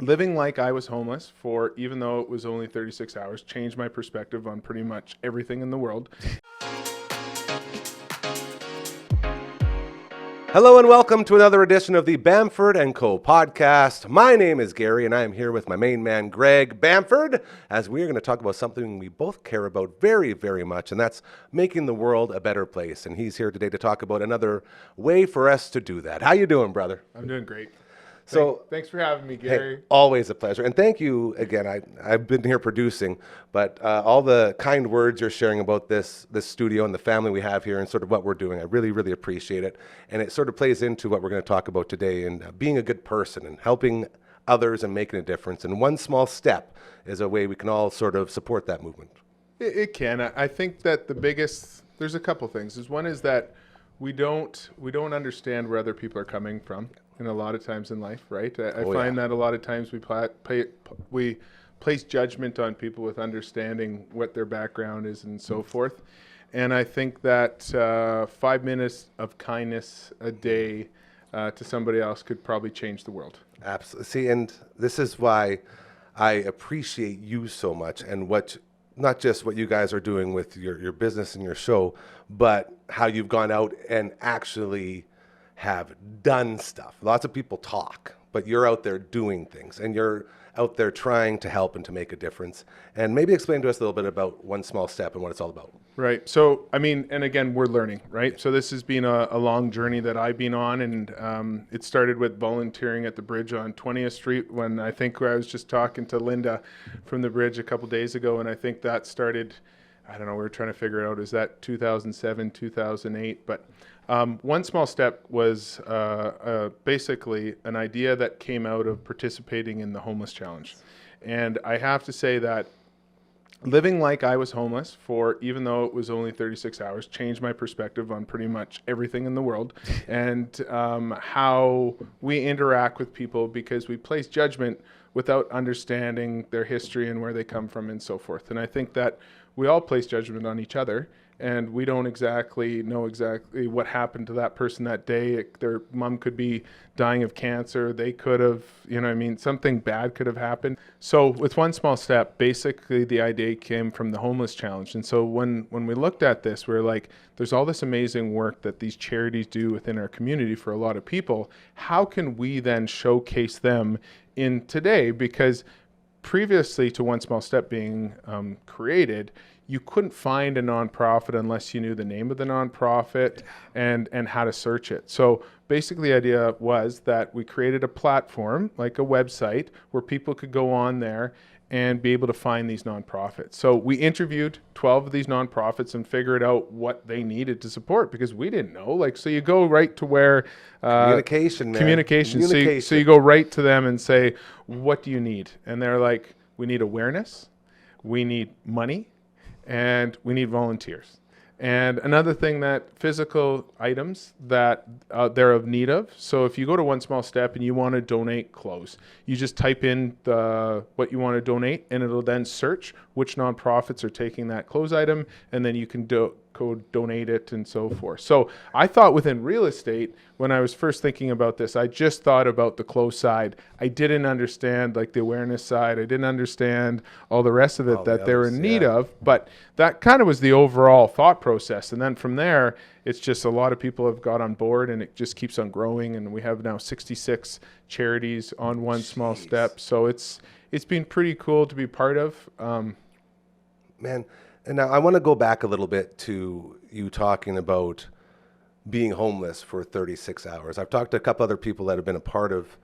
living like I was homeless for, even though it was only 36 hours, changed my perspective on pretty much everything in the world. Hello and welcome to another edition of the Bamford Co Podcast. My name is Gary and I am here with my main man, Gregg Bamford, as we are going to talk about something we both care about very, very much, and that's making the world a better place. And he's here today to talk about another way for us to do that. How you doing, brother? I'm doing great. So, thanks for having me, Gary. Hey, always a pleasure. And thank you again. I've been here producing, but all the kind words you're sharing about this studio and the family we have here and sort of what we're doing, I really, really appreciate it. And it sort of plays into what we're going to talk about today and being a good person and helping others and making a difference. And one small step is a way we can all sort of support that movement. It can. I think that there's a couple things. One is that we don't understand where other people are coming from. And a lot of times in life, right? I find that a lot of times we place judgment on people with understanding what their background is and so forth. And I think that 5 minutes of kindness a day to somebody else could probably change the world. Absolutely. See, and this is why I appreciate you so much and not just what you guys are doing with your business and your show, but how you've gone out and actually have done stuff. Lots of people talk, but you're out there doing things and you're out there trying to help and to make a difference. And maybe explain to us a little bit about One Small Step and what it's all about. Right. So, I mean, and again, we're learning, right? Yeah. So this has been a long journey that I've been on, and it started with volunteering at the bridge on 20th Street when I was just talking to Linda from the bridge a couple days ago, and I think that started, I don't know, we were trying to figure it out, is that 2007, 2008? But One Small Step was basically an idea that came out of participating in the Homeless Challenge. And I have to say that living like I was homeless for, even though it was only 36 hours, changed my perspective on pretty much everything in the world and how we interact with people, because we place judgment without understanding their history and where they come from and so forth. And I think that we all place judgment on each other, and we don't exactly know exactly what happened to that person that day. Their mom could be dying of cancer. They could have, something bad could have happened. So with One Small Step, basically the idea came from the Homeless Challenge. And so when we looked at this, we were like, there's all this amazing work that these charities do within our community for a lot of people. How can we then showcase them in today? Because previously to One Small Step being created, you couldn't find a nonprofit unless you knew the name of the nonprofit and how to search it. So basically the idea was that we created a platform, like a website, where people could go on there and be able to find these nonprofits. So we interviewed 12 of these nonprofits and figured out what they needed to support, because we didn't know. So you go right to where Communication. So you go right to them and say, what do you need? And they're like, we need awareness, we need money, and we need volunteers. And another thing, that physical items that they're of need of. So if you go to One Small Step and you want to donate clothes, you just type in what you want to donate, and it'll then search which nonprofits are taking that clothes item, and then you can donate it and so forth. So I thought within real estate, when I was first thinking about this, I just thought about the clothes side. I didn't understand the awareness side. I didn't understand all the rest of it that they're in need of, but that kind of was the overall thought process. And then from there, it's just a lot of people have got on board, and it just keeps on growing. And we have now 66 charities on One Small Step. So it's been pretty cool to be part of. Man. And now I want to go back a little bit to you talking about being homeless for 36 hours. I've talked to a couple other people that have been a part of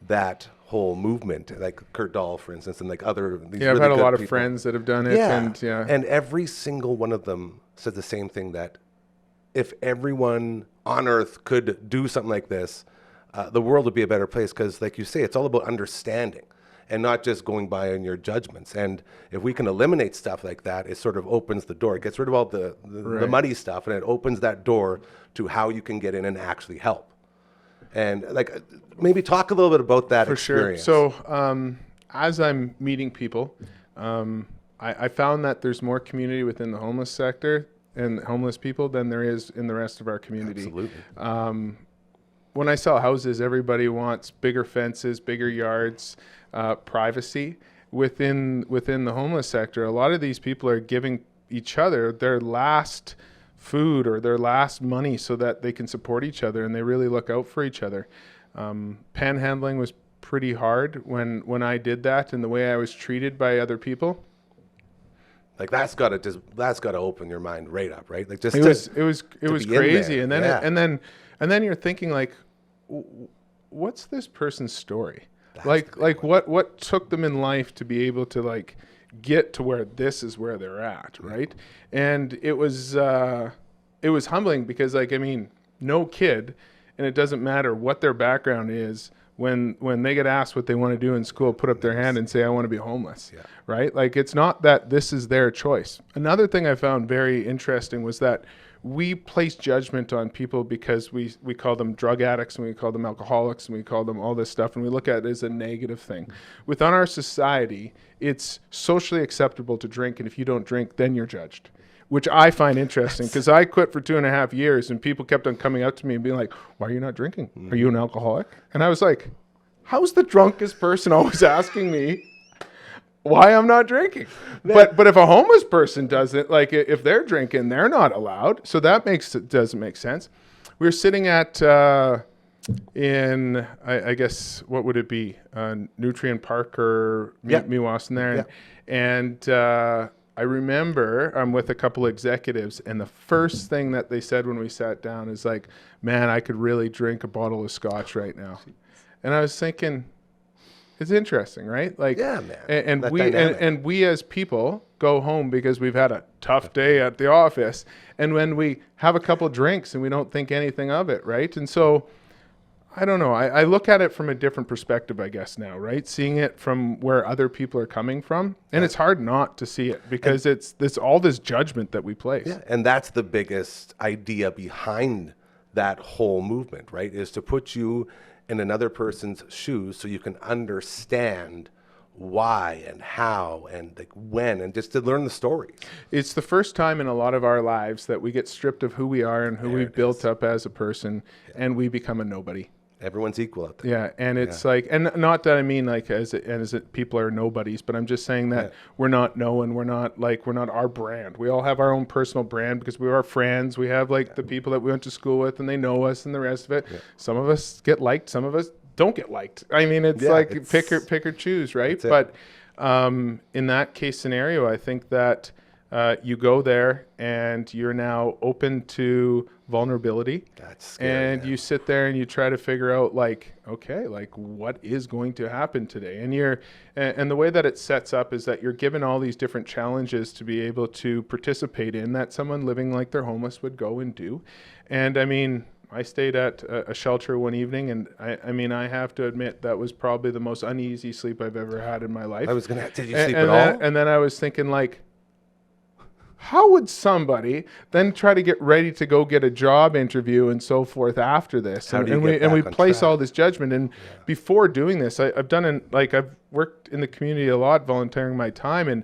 that whole movement, like Kurt Dahl, for instance, and other. I've had a lot of friends that have done it. And every single one of them said the same thing, that if everyone on earth could do something like this, the world would be a better place. Because like you say, it's all about understanding and not just going by on your judgments. And if we can eliminate stuff like that, it sort of opens the door. It gets rid of all the muddy stuff, and it opens that door to how you can get in and actually help. And maybe talk a little bit about that experience. Sure. So as I'm meeting people, I found that there's more community within the homeless sector and homeless people than there is in the rest of our community. Absolutely. when I sell houses, everybody wants bigger fences, bigger yards, privacy. Within the homeless sector, a lot of these people are giving each other their last food or their last money so that they can support each other, and they really look out for each other. Panhandling was pretty hard when I did that, and the way I was treated by other people. Like that's got to open your mind right up, right? Like just it was crazy, and then you're thinking like, what's this person's story? Like what took them in life to be able to like get to where this is where they're at, right? And it was humbling because like, I mean, no kid, and it doesn't matter what their background is, when they get asked what they want to do in school, put up their hand and say, I want to be homeless, right? Like, it's not that this is their choice. Another thing I found very interesting was that we place judgment on people because we call them drug addicts, and we call them alcoholics, and we call them all this stuff, and we look at it as a negative thing. Within our society, it's socially acceptable to drink, and if you don't drink, then you're judged, which I find interesting because I quit for 2.5 years, and people kept on coming up to me and being like, why are you not drinking? Are you an alcoholic? And I was like, how's the drunkest person always asking me why I'm not drinking? But if a homeless person does it, like if they're drinking, they're not allowed. So that doesn't make sense. We were sitting at in I guess what would it be, Nutrient Park or Meewasin there, and I remember I'm with a couple executives, and the first thing that they said when we sat down is like, man, I could really drink a bottle of scotch right now. And I was thinking, it's interesting, right? Like, yeah, man. And we as people go home because we've had a tough day at the office, and when we have a couple drinks and we don't think anything of it, right? And so I don't know. I look at it from a different perspective, I guess, now, right? Seeing it from where other people are coming from. And it's hard not to see it because it's all this judgment that we place. Yeah, and that's the biggest idea behind that whole movement, right? Is to put you in another person's shoes so you can understand why and how and like when, and just to learn the stories. It's the first time in a lot of our lives that we get stripped of who we are and who we've built up as a person, and we become a nobody. Everyone's equal out there. Yeah, and it's like, and not that I mean like as people are nobodies, but I'm just saying that we're not known, we're not our brand. We all have our own personal brand because we are friends. We have like the people that we went to school with, and they know us and the rest of it. Yeah. Some of us get liked, some of us don't get liked. I mean, it's pick or choose, right? But in that case scenario, I think that you go there and you're now open to vulnerability. That's scary, and you sit there and you try to figure out like, okay, like what is going to happen today? And the way that it sets up is that you're given all these different challenges to be able to participate in that someone living like they're homeless would go and do. And I mean, I stayed at a shelter one evening, and I mean, I have to admit that was probably the most uneasy sleep I've ever had in my life. Did you sleep at all? And then I was thinking like, how would somebody then try to get ready to go get a job interview and so forth after this? And we place all this judgment. And before doing this, I've worked in the community a lot, volunteering my time. And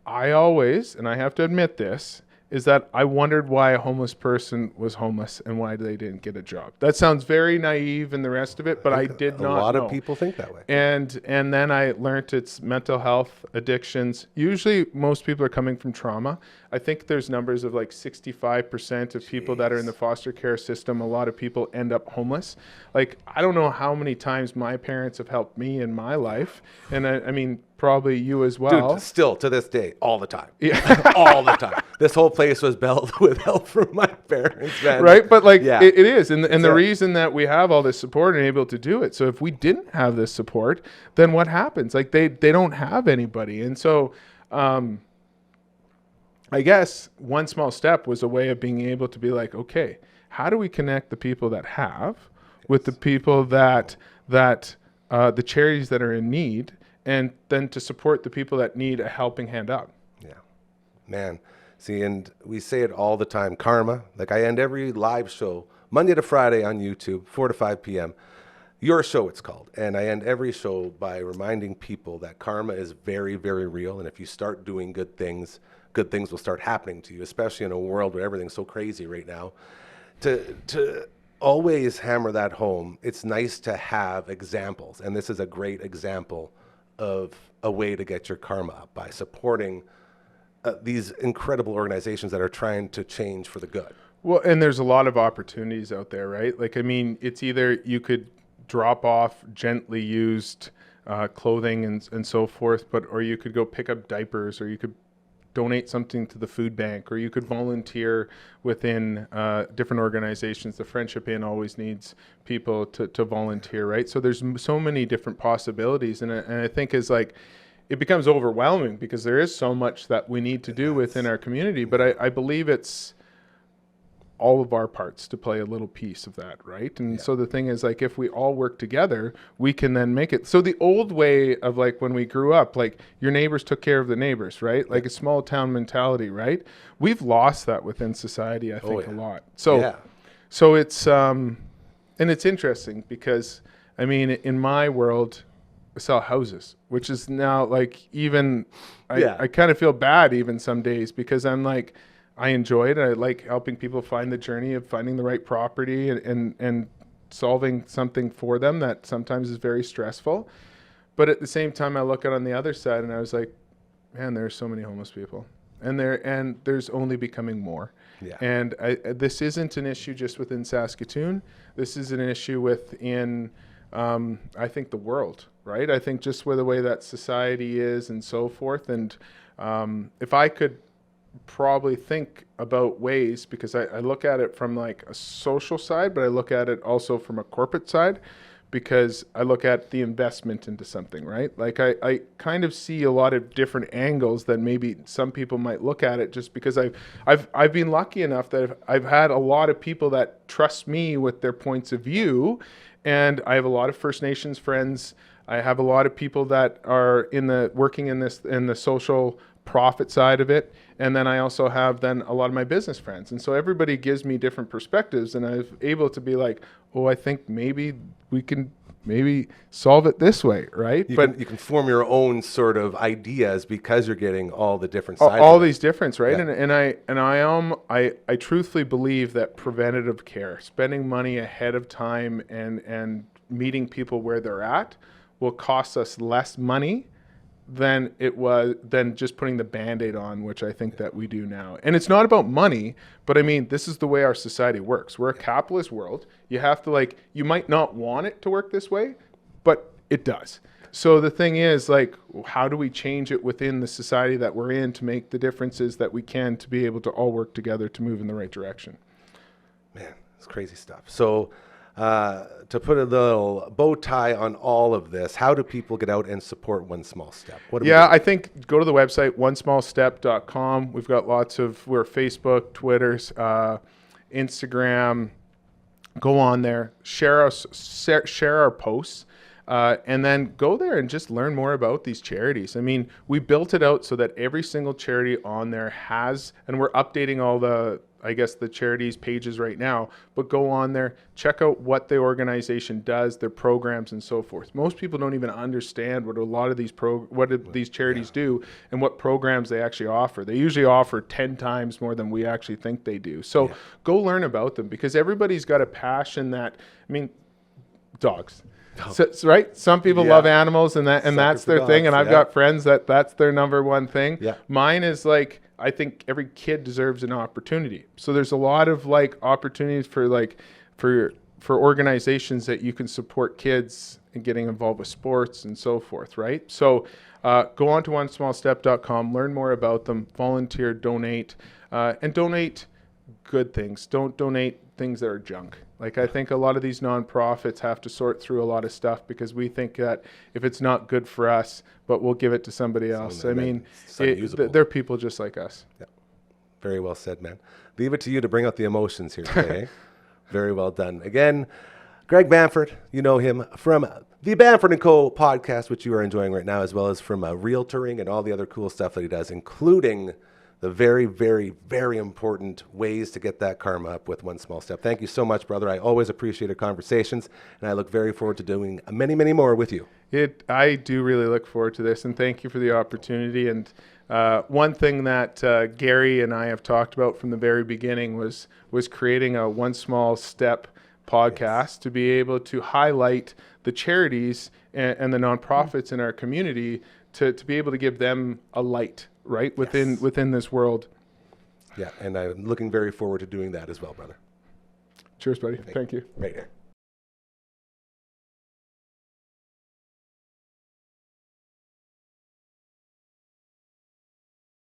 I always, and I have to admit this, is that I wondered why a homeless person was homeless and why they didn't get a job. That sounds very naive and the rest of it, but I did not know. A lot of people think that way. And then I learned it's mental health, addictions. Usually most people are coming from trauma. I think there's numbers of like 65% of people that are in the foster care system. A lot of people end up homeless. Like, I don't know how many times my parents have helped me in my life. And I mean, probably you as well. Dude, still to this day, all the time. Yeah. All the time. This whole place was built with help from my parents, man. Right? But like, it is. And the reason that we have all this support and able to do it. So if we didn't have this support, then what happens? Like they don't have anybody. And so, I guess one small step was a way of being able to be like, okay, how do we connect the people that have with the people that the charities that are in need, and then to support the people that need a helping hand up. Yeah, man. See, and we say it all the time, karma. Like I end every live show Monday to Friday on YouTube, 4 to 5 p.m. Your show, it's called. And I end every show by reminding people that karma is very, very real. And if you start doing good things will start happening to you, especially in a world where everything's so crazy right now. To always hammer that home. It's nice to have examples, and this is a great example of a way to get your karma up by supporting these incredible organizations that are trying to change for the good. Well, and there's a lot of opportunities out there, right? Like, I mean, it's either you could drop off gently used clothing and so forth, or you could go pick up diapers, or you could donate something to the food bank, or you could volunteer within different organizations. The Friendship Inn always needs people to volunteer, right? So there's so many different possibilities, and I think is like, it becomes overwhelming because there is so much that we need to do within our community. But I believe it's all of our parts to play a little piece of that, right? And so the thing is, like, if we all work together, we can then make it. So the old way of, like, when we grew up, like, your neighbors took care of the neighbors, right? Like a small town mentality, right? We've lost that within society, I think, a lot. So so it's and it's interesting because, I mean, in my world, I sell houses, which is now, like, even I kind of feel bad even some days because I'm like, I enjoy it. I like helping people find the journey of finding the right property and solving something for them that sometimes is very stressful. But at the same time, I look at on the other side and I was like, man, there's so many homeless people, and there's only becoming more. Yeah. And this isn't an issue just within Saskatoon. This is an issue within, I think, the world, right? I think just where the way that society is and so forth. And if I could probably think about ways, because I look at it from like a social side, but I look at it also from a corporate side, because I look at the investment into something, right? Like I kind of see a lot of different angles than maybe some people might look at it, just because I've been lucky enough that I've had a lot of people that trust me with their points of view, and I have a lot of First Nations friends. I have a lot of people that are working in the social profit side of it. And then I also have then a lot of my business friends. And so everybody gives me different perspectives, and I'm able to be like, oh, I think maybe we can solve it this way, right? You can form your own sort of ideas because you're getting all the different sides. All these difference, right? Yeah. And I truthfully believe that preventative care, spending money ahead of time and meeting people where they're at, will cost us less money than just putting the Band-Aid on, which I think that we do now. And it's not about money, but I mean, this is the way our society works. We're a capitalist world. You have to, you might not want it to work this way, but it does. So the thing is, how do we change it within the society that we're in to make the differences that we can to be able to all work together to move in the right direction? Man, it's crazy stuff. So to put a little bow tie on all of this, how do people get out and support One Small Step? I think go to the website, onesmallstep.com. We've got we're Facebook, Twitter, Instagram. Go on there, share our posts, and then go there and just learn more about these charities. I mean, we built it out so that every single charity on there has, and we're updating all the charities pages right now, but go on there, check out what the organization does, their programs and so forth. Most people don't even understand what a lot of these charities do and what programs they actually offer. They usually offer 10 times more than we actually think they do. So go learn about them, because everybody's got a passion dogs. So, right? Some people love animals, and that's their dogs, thing. And I've got friends that's their number one thing. Yeah. Mine is I think every kid deserves an opportunity. So there's a lot of opportunities for organizations that you can support kids and getting involved with sports and so forth, right? So go on to onesmallstep.com, learn more about them, volunteer, donate, and donate good things. Don't donate things that are junk. I think a lot of these nonprofits have to sort through a lot of stuff because we think that if it's not good for us, but we'll give it to somebody else. I mean, they're people just like us. Yeah. Very well said, man. Leave it to you to bring out the emotions here today. Very well done. Again, Gregg Bamford, you know him from the Bamford Co Podcast, which you are enjoying right now, as well as from realtoring and all the other cool stuff that he does, including the very, very, very important ways to get that karma up with One Small Step. Thank you so much, brother. I always appreciate our conversations, and I look very forward to doing many, many more with you. I do really look forward to this, and thank you for the opportunity. And one thing that Gary and I have talked about from the very beginning was creating a One Small Step podcast to be able to highlight the charities and the nonprofits in our community to be able to give them a light, right, within this world. Yeah, and I'm looking very forward to doing that as well, brother. Cheers, buddy. Thank you. Right here.